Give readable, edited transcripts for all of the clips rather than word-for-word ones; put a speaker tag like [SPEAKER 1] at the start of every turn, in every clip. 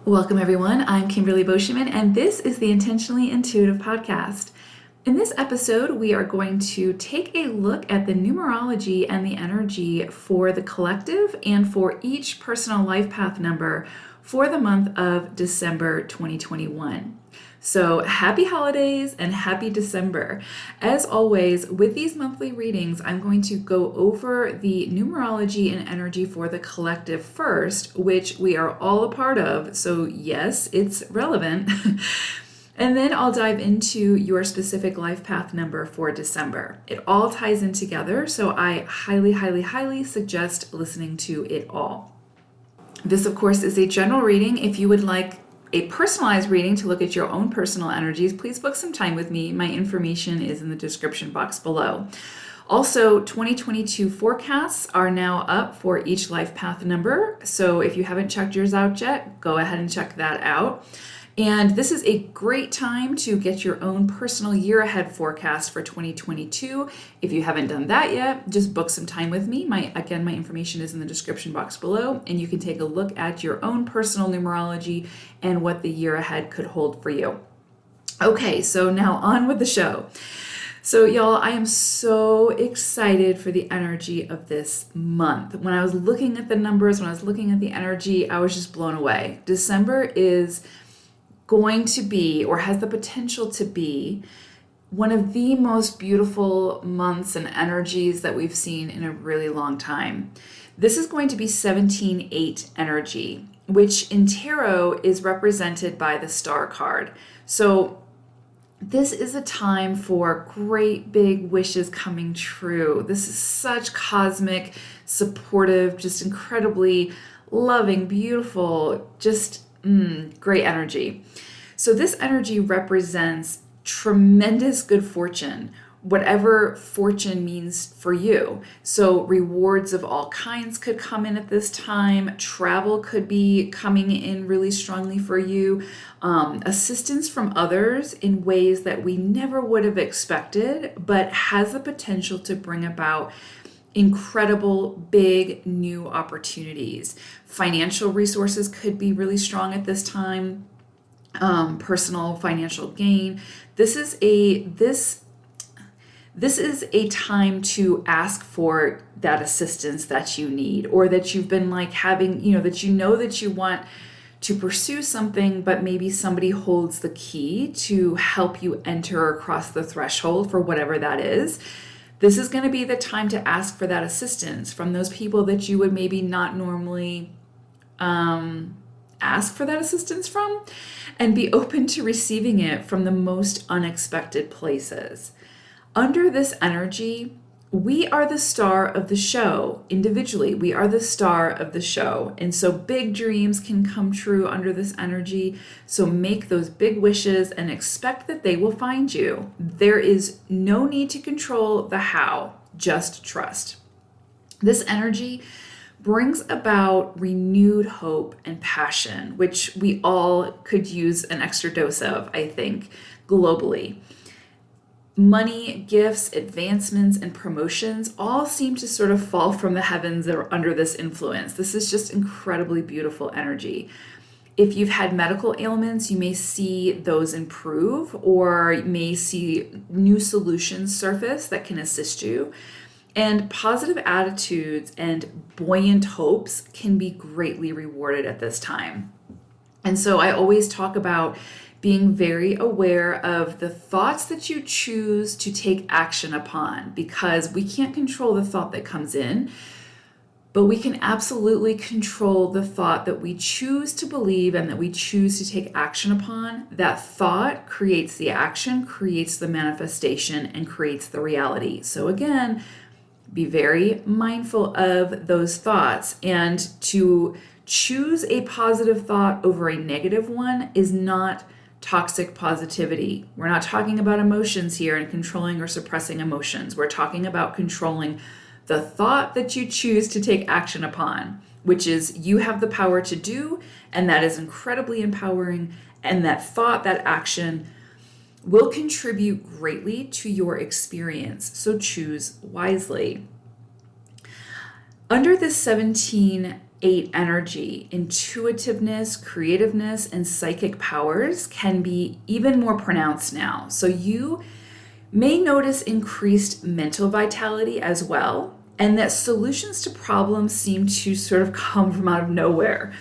[SPEAKER 1] Welcome, everyone. I'm Kimberly Boschman, and this is the Intentionally Intuitive Podcast. In this episode, we are going to take a look at the numerology and the energy for the collective and for each personal life path number for the month of December 2021. So happy holidays and happy December. As always, with these monthly readings, I'm going to go over the numerology and energy for the collective first, which we are all a part of. So yes, it's relevant. And then I'll dive into your specific life path number for December. It all ties in together, so I highly suggest listening to it all. This, of course, is a general reading. If you would like a personalized reading to look at your own personal energies, please book some time with me. My information is in the description box below. Also, 2022 forecasts are now up for each life path number. So if you haven't checked yours out yet, go ahead and check that out. And this is a great time to get your own personal year ahead forecast for 2022. If you haven't done that yet, just book some time with me. My information is in the description box below, and you can take a look at your own personal numerology and what the year ahead could hold for you. Okay, so now on with the show. So y'all, I am so excited for the energy of this month. When I was looking at the numbers, when I was looking at the energy, I was just blown away. December is going to be, or has the potential to be, one of the most beautiful months and energies that we've seen in a really long time. This is going to be 17-8 energy, which in tarot is represented by the star card. So this is a time for great big wishes coming true. This is such cosmic, supportive, just incredibly loving, beautiful, just great energy. So this energy represents tremendous good fortune, whatever fortune means for you. So rewards of all kinds could come in at this time. Travel could be coming in really strongly for you. Assistance from others in ways that we never would have expected, but has the potential to bring about incredible big new opportunities. Financial resources could be really strong at this time. Personal financial gain. This is a time to ask for that assistance that you need, or that you've been like having, that you want to pursue something, but maybe somebody holds the key to help you enter across the threshold for whatever that is. This is going to be the time to ask for that assistance from those people that you would maybe not normally ask for that assistance from, and be open to receiving it from the most unexpected places. Under this energy, we are the star of the show. Individually, we are the star of the show. And so big dreams can come true under this energy. So make those big wishes and expect that they will find you. There is no need to control the how, just trust. This energy brings about renewed hope and passion, which we all could use an extra dose of, I think, globally. Money, gifts, advancements, and promotions all seem to sort of fall from the heavens that are under this influence. This is just incredibly beautiful energy. If you've had medical ailments, you may see those improve, or you may see new solutions surface that can assist you. And positive attitudes and buoyant hopes can be greatly rewarded at this time. And so I always talk about being very aware of the thoughts that you choose to take action upon, because we can't control the thought that comes in, but we can absolutely control the thought that we choose to believe and that we choose to take action upon. That thought creates the action, creates the manifestation, and creates the reality. So again, be very mindful of those thoughts, and to choose a positive thought over a negative one is not toxic positivity. We're not talking about emotions here and controlling or suppressing emotions. We're talking about controlling the thought that you choose to take action upon, which is you have the power to do, and that is incredibly empowering. And that thought, that action will contribute greatly to your experience. So choose wisely. Under this 17 8 energy, intuitiveness, creativeness, and psychic powers can be even more pronounced now. So you may notice increased mental vitality as well, and that solutions to problems seem to sort of come from out of nowhere.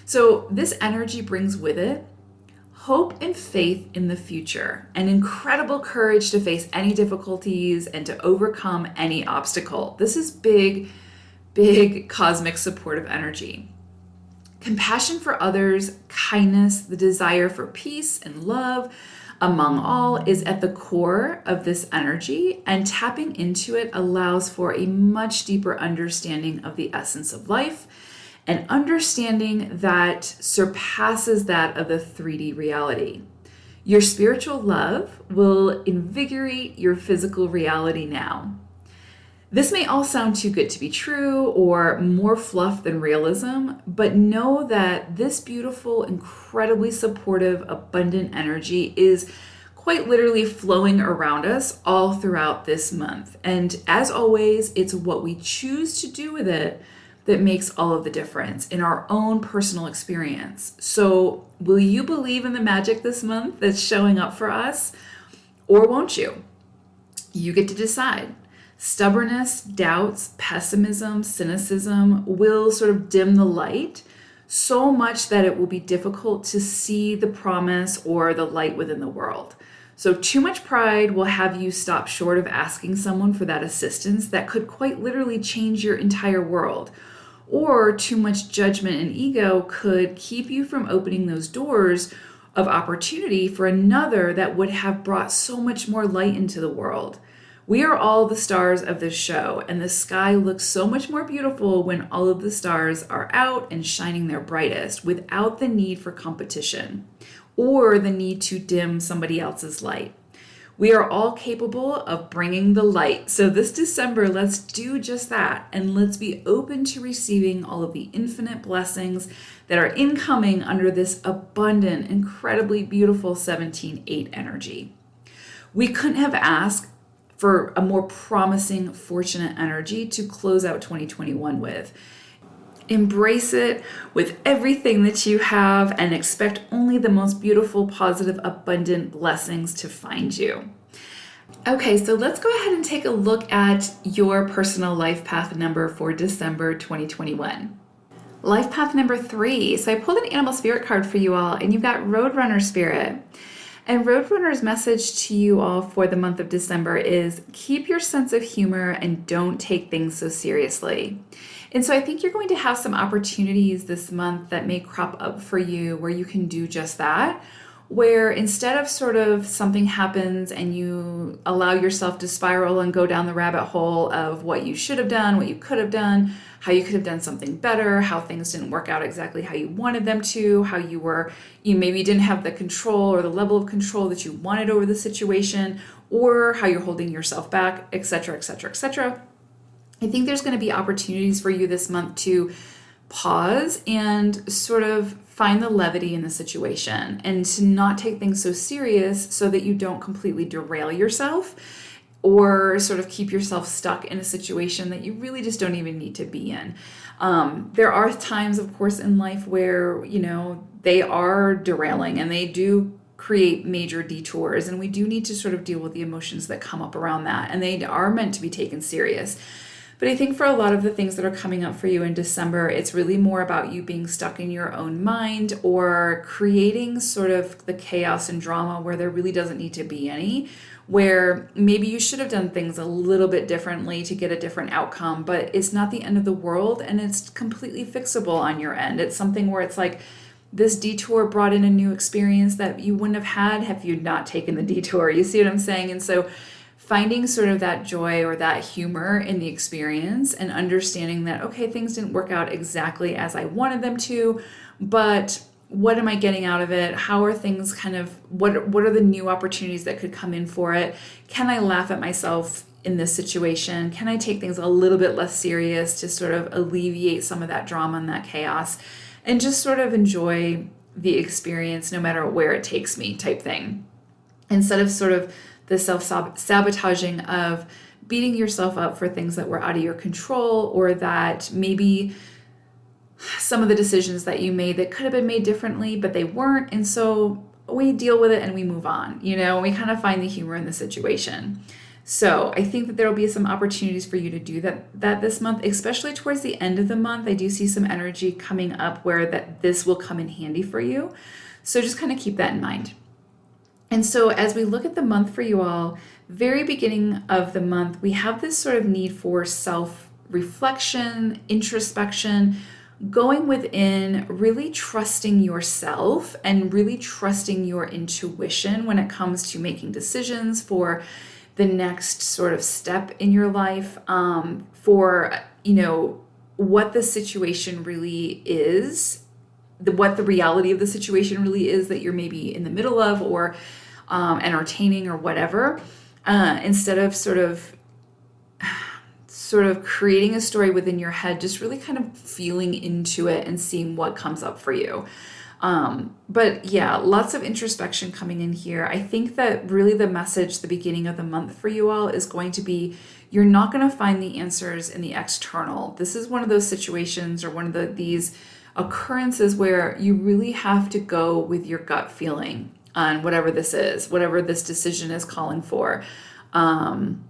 [SPEAKER 1] So this energy brings with it hope and faith in the future, and incredible courage to face any difficulties and to overcome any obstacle. This is big, big cosmic supportive energy. Compassion for others, kindness, the desire for peace and love among all is at the core of this energy, and tapping into it allows for a much deeper understanding of the essence of life, an understanding that surpasses that of the 3D reality. Your spiritual love will invigorate your physical reality now. This may all sound too good to be true or more fluff than realism, but know that this beautiful, incredibly supportive, abundant energy is quite literally flowing around us all throughout this month. And as always, it's what we choose to do with it that makes all of the difference in our own personal experience. So will you believe in the magic this month that's showing up for us, or won't you? You get to decide. Stubbornness, doubts, pessimism, cynicism will sort of dim the light so much that it will be difficult to see the promise or the light within the world. So too much pride will have you stop short of asking someone for that assistance that could quite literally change your entire world. Or too much judgment and ego could keep you from opening those doors of opportunity for another that would have brought so much more light into the world. We are all the stars of this show, and the sky looks so much more beautiful when all of the stars are out and shining their brightest without the need for competition or the need to dim somebody else's light. We are all capable of bringing the light. So this December, let's do just that, and let's be open to receiving all of the infinite blessings that are incoming under this abundant, incredibly beautiful 17-8 energy. We couldn't have asked for a more promising, fortunate energy to close out 2021 with. Embrace it with everything that you have and expect only the most beautiful, positive, abundant blessings to find you. Okay, so let's go ahead and take a look at your personal life path number for December 2021. Life path number 3. So I pulled an animal spirit card for you all, and you've got Roadrunner Spirit. And Roadrunner's message to you all for the month of December is keep your sense of humor and don't take things so seriously. And so I think you're going to have some opportunities this month that may crop up for you where you can do just that, where instead of sort of something happens and you allow yourself to spiral and go down the rabbit hole of what you should have done, what you could have done, how you could have done something better, how things didn't work out exactly how you wanted them to, how you maybe didn't have the control or the level of control that you wanted over the situation, or how you're holding yourself back, etc., etc., etc. I think there's going to be opportunities for you this month to pause and sort of find the levity in the situation and to not take things so serious so that you don't completely derail yourself or sort of keep yourself stuck in a situation that you really just don't even need to be in. There are times, of course, in life where, they are derailing and they do create major detours, and we do need to sort of deal with the emotions that come up around that, and they are meant to be taken serious. But I think for a lot of the things that are coming up for you in December, it's really more about you being stuck in your own mind or creating sort of the chaos and drama where there really doesn't need to be any, where maybe you should have done things a little bit differently to get a different outcome, but it's not the end of the world and it's completely fixable on your end. It's something where it's like this detour brought in a new experience that you wouldn't have had you not taken the detour. You see what I'm saying? And so finding sort of that joy or that humor in the experience and understanding that, okay, things didn't work out exactly as I wanted them to, but what am I getting out of it? How are things what are the new opportunities that could come in for it? Can I laugh at myself in this situation? Can I take things a little bit less serious to sort of alleviate some of that drama and that chaos and just sort of enjoy the experience no matter where it takes me type thing? Instead of sort of the self-sabotaging of beating yourself up for things that were out of your control or that maybe some of the decisions that you made that could have been made differently, but they weren't. And so we deal with it and we move on, we kind of find the humor in the situation. So I think that there will be some opportunities for you to do that this month, especially towards the end of the month. I do see some energy coming up where this will come in handy for you. So just kind of keep that in mind. And so as we look at the month for you all, very beginning of the month, we have this sort of need for self-reflection, introspection, going within, really trusting yourself and really trusting your intuition when it comes to making decisions for the next sort of step in your life, for, what the situation really is, what the reality of the situation really is that you're maybe in the middle of or entertaining or whatever, instead of sort of creating a story within your head, just really kind of feeling into it and seeing what comes up for you. But yeah, lots of introspection coming in here. I think that really the message, the beginning of the month for you all is going to be, you're not going to find the answers in the external. This is one of those situations or one of these occurrences where you really have to go with your gut feeling on whatever this is, whatever this decision is calling for. And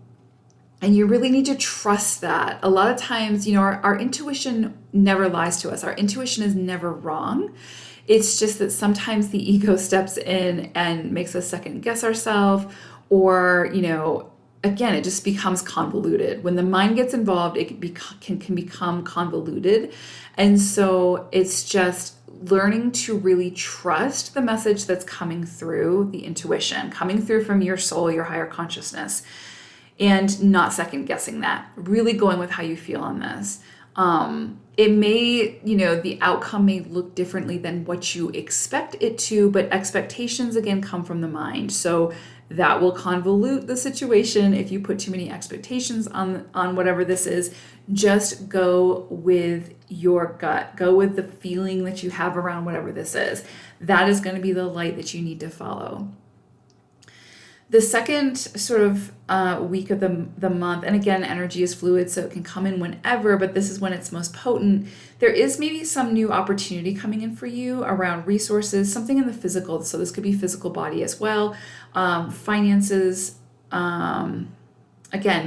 [SPEAKER 1] you really need to trust that. A lot of times, our intuition never lies to us. Our intuition is never wrong. It's just that sometimes the ego steps in and makes us second guess ourselves, or, again, it just becomes convoluted. When the mind gets involved, it can become convoluted. And so it's just learning to really trust the message that's coming through the intuition, coming through from your soul, your higher consciousness, and not second guessing that, really going with how you feel on this. It may, the outcome may look differently than what you expect it to, but expectations again come from the mind. So that will convolute the situation if you put too many expectations on whatever this is. Just go with your gut, go with the feeling that you have around whatever this is. That is going to be the light that you need to follow. The second sort of week of the month, and again, energy is fluid, so it can come in whenever, but this is when it's most potent. There is maybe some new opportunity coming in for you around resources, something in the physical. So this could be physical body as well, finances, again,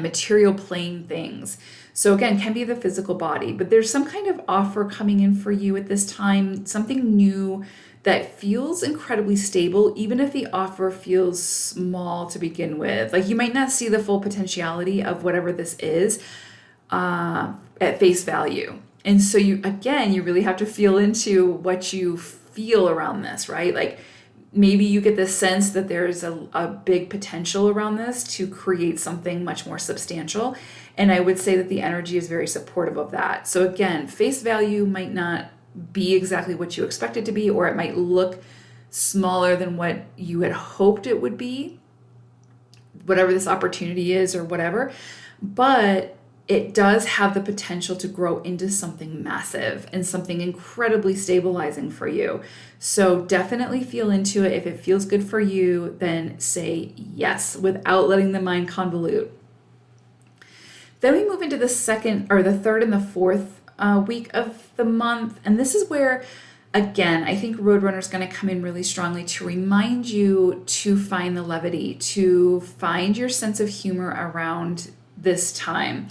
[SPEAKER 1] material plane things. So again, can be the physical body, but there's some kind of offer coming in for you at this time, something new that feels incredibly stable, even if the offer feels small to begin with. Like you might not see the full potentiality of whatever this is at face value. And so you really have to feel into what you feel around this, right? Like maybe you get the sense that there's a big potential around this to create something much more substantial. And I would say that the energy is very supportive of that. So again, face value might not be exactly what you expect it to be, or it might look smaller than what you had hoped it would be, whatever this opportunity is or whatever, but it does have the potential to grow into something massive and something incredibly stabilizing for you. So definitely feel into it. If it feels good for you, then say yes without letting the mind convolute. Then we move into the third and the fourth week of the month. And this is where, again, I think Roadrunner is going to come in really strongly to remind you to find the levity, to find your sense of humor around this time.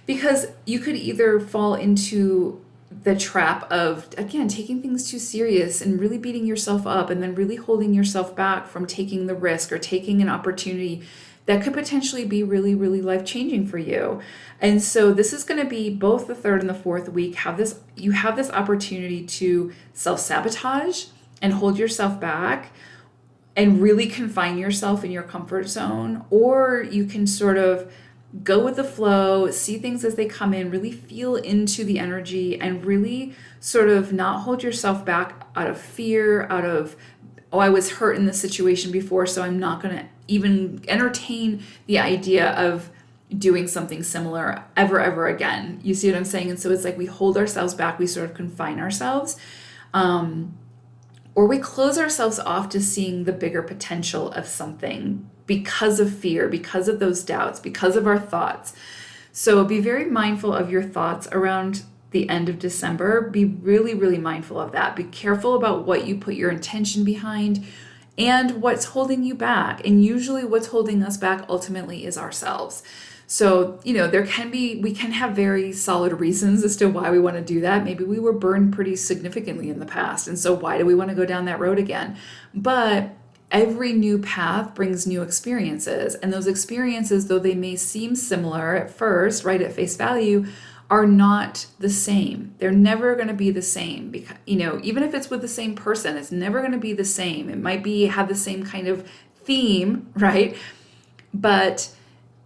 [SPEAKER 1] Because you could either fall into the trap of, again, taking things too serious and really beating yourself up and then really holding yourself back from taking the risk or taking an opportunity that could potentially be really, really life-changing for you. And so this is going to be both the third and the fourth week. You have this opportunity to self-sabotage and hold yourself back and really confine yourself in your comfort zone, or you can sort of go with the flow, see things as they come in, really feel into the energy and really sort of not hold yourself back out of fear, out of, oh, I was hurt in this situation before, so I'm not going to even entertain the idea of doing something similar ever again. You see what I'm saying? And so it's like we hold ourselves back, we sort of confine ourselves, or we close ourselves off to seeing the bigger potential of something because of fear, because of those doubts, because of our thoughts. So be very mindful of your thoughts around the end of December, be really, really mindful of that. Be careful about what you put your intention behind and what's holding you back. And usually what's holding us back ultimately is ourselves. So, we can have very solid reasons as to why we want to do that. Maybe we were burned pretty significantly in the past. And so why do we want to go down that road again? But every new path brings new experiences. And those experiences, though they may seem similar at first, right, at face value, are not the same. They're never going to be the same because, even if it's with the same person, it's never going to be the same. It might have the same kind of theme, right? But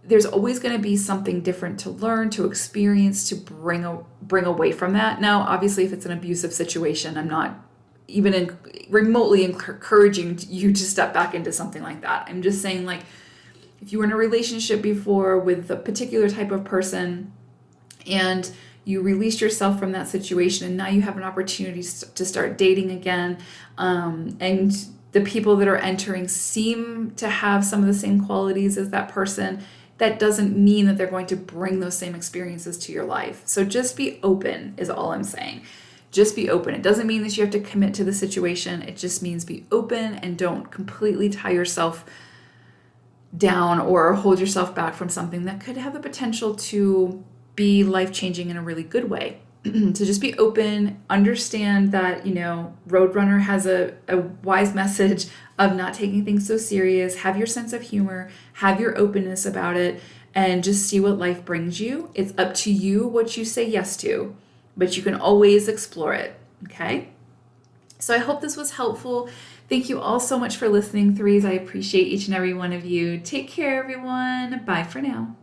[SPEAKER 1] there's always going to be something different to learn, to experience, to bring away from that. Now, obviously, if it's an abusive situation, I'm not even remotely encouraging you to step back into something like that. I'm just saying, like, if you were in a relationship before with a particular type of person and you released yourself from that situation and now you have an opportunity to start dating again, and the people that are entering seem to have some of the same qualities as that person, that doesn't mean that they're going to bring those same experiences to your life. So just be open is all I'm saying. Just be open. It doesn't mean that you have to commit to the situation. It just means be open and don't completely tie yourself down or hold yourself back from something that could have the potential to be life-changing in a really good way. So just be open, understand that, Roadrunner has a wise message of not taking things so serious, have your sense of humor, have your openness about it, and just see what life brings you. It's up to you what you say yes to, but you can always explore it, okay? So I hope this was helpful. Thank you all so much for listening, threes. I appreciate each and every one of you. Take care, everyone. Bye for now.